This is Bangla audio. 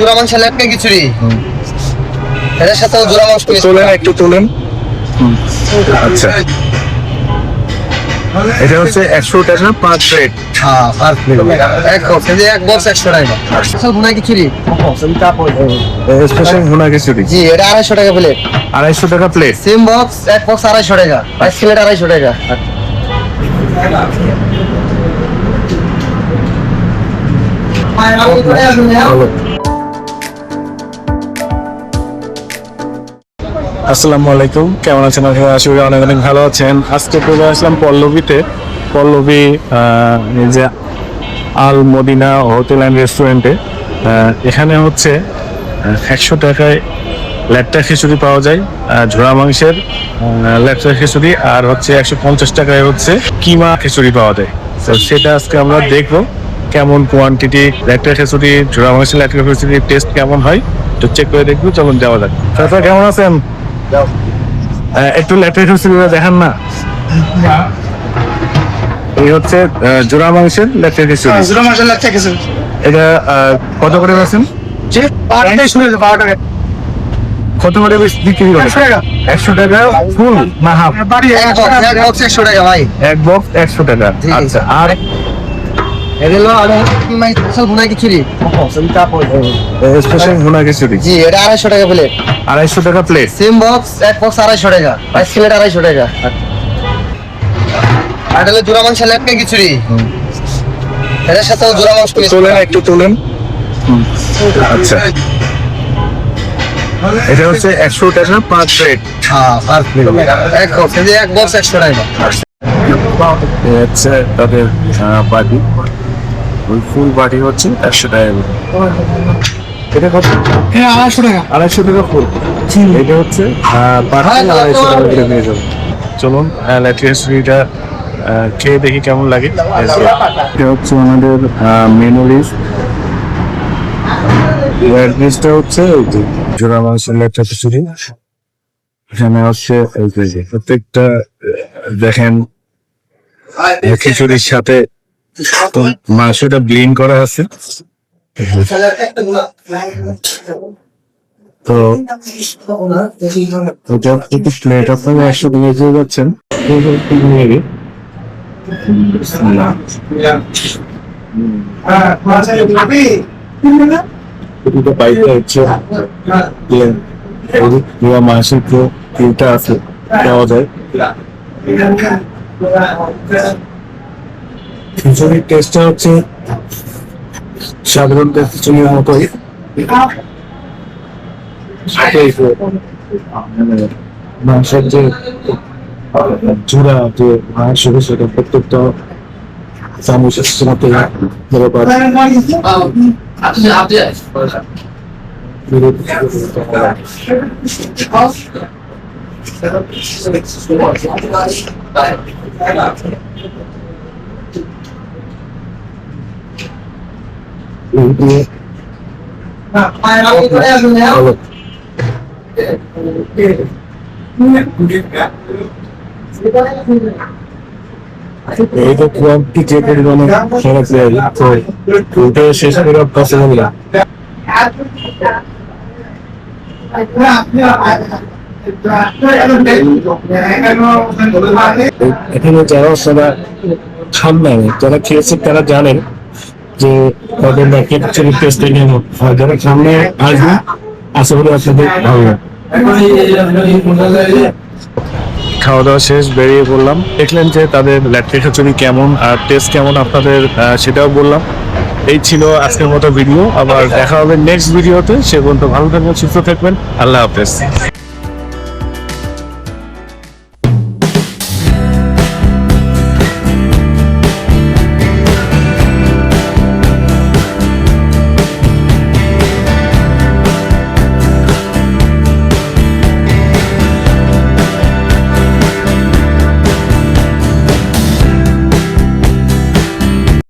জোড়া মাংস লেটকা খিচুড়ি এর সাথে জোড়া মাংস তোলেন একটু তোলেন। আচ্ছা, এটা হচ্ছে 100 টাকা পার প্লেট। হ্যাঁ পার প্লেট এক বক্স এই যে এক বক্স 100 টাকা স্পেশাল ভুনা খিচুড়ি স্পেশাল ভুনা খিচুড়ি জি এটা 250 টাকা প্লেট 250 টাকা প্লেট। সেম বক্স এক বক্স 250 টাকা এক প্লেট 250 টাকা আসসালামু আলাইকুম, কেমন আছেন? আশা করি অনেক অনেক ভালো আছেন। আজকে চলে আসলাম পল্লবীতে। পল্লবী এই যে আল মদিনা হোটেল অ্যান্ড রেস্টুরেন্টে। এখানে হচ্ছে 100 টাকায় লেট্টা খিচুড়ি পাওয়া যায়, ঝোড়া মাংসের লেট্টা খিচুড়ি, আর হচ্ছে 150 টাকায় হচ্ছে কিমা খিচুড়ি পাওয়া যায়। তো সেটা আজকে আমরা দেখবো কেমন কোয়ান্টিটি লেট্টা খিচুড়ি, ঝোড়া মাংসের লেট্টা খিচুড়ির টেস্ট কেমন হয় তো চেক করে দেখবো। চলুন যাওয়া যাক। চাচা কেমন আছেন? একটু লেট্টা খিচুড়ি দেখান না। এই হচ্ছে জোড়া মাংসের লেট্টা খিচুড়ি। জোড়া মাংস লেটকা খিচুড়ি এটা কত করে বেচেন? যে 12 শুনে 12 টাকা কত করে বিক্রি করেন? 100 টাকা 100 টাকা ফুল না হাফ? এক বক্স 100 টাকা ভাই এক বক্স 100 টাকা। আচ্ছা, আর এগুলো আর স্পেশাল ভুনা খিচুড়ি স্পেশাল ভুনা খিচুড়ি জি এটা 250 টাকা প্লেট 250 টাকা প্লেট। সেম বক্স এক বক্স 250 টাকা এক প্লেট 250 টাকা আর হলো জোড়া মাংস লেটকা খিচুড়ি এর সাথে জোড়া মাংস তোলেন একটু তোলেন। আচ্ছা, এটা হচ্ছে 100 টাকা পার প্লেট। হ্যাঁ পার প্লেট এক বক্স এই যে এক বক্স 100 টাকা হচ্ছে তাদের বাটি, ওই ফুল বাটি হচ্ছে 100 টাকা। এটা কত? 250 টাকা 250 টাকা ফুল। এটা হচ্ছে বাটি 250 টাকা করে নিয়ে যাবো। চলুন লেট্টা খিচুড়িটা খেয়ে দেখি কেমন লাগে। এটা হচ্ছে আমাদের মেনু লিস্ট। লিস্টটা হচ্ছে জোড়া মাংসের লেট্টা খিচুড়ি। এখানে হচ্ছে প্রত্যেকটা দেখেন খিচুড়ির সাথে মাংসটা ব্লেন্ড করা আছে। তো এটা একটু প্লেট আপনারা 100 টাকা দিয়ে যাচ্ছেন। বাইকটা হচ্ছে মাংসের তিনটা আছে দেওয়া যায়। খিচুড়ির টেস্টটা হচ্ছে সাধারণ খিচুড়ির মতোই। মাংসের যে চূড়া যে মাংস সেটা প্রত্যেকটা চামচের সাথে এই তো কোয়ান্টিটি যে পরিমাণে খারাপ তো ওটা শেষ করে পসিবল না। এখানে যারা সবাই খান নাই, যারা খেয়েছে তারা জানেন যে তাদের খিচুড়ির টেস্ট কেমন। আর যারা সামনে আসবে আশা করি আপনাদের ভালো লাগে। খাওয়া দাওয়া শেষ, বেরিয়ে পড়লাম। দেখলেন যে তাদের লেট্টা খিচুড়ি কেমন আর টেস্ট কেমন আপনাদের সেটাও বললাম। এই ছিল আজকের মতো ভিডিও। আবার দেখা হবে নেক্সট ভিডিওতে। সে পর্যন্ত ভালো থাকবেন, সুস্থ থাকবেন। আল্লাহ হাফেজ।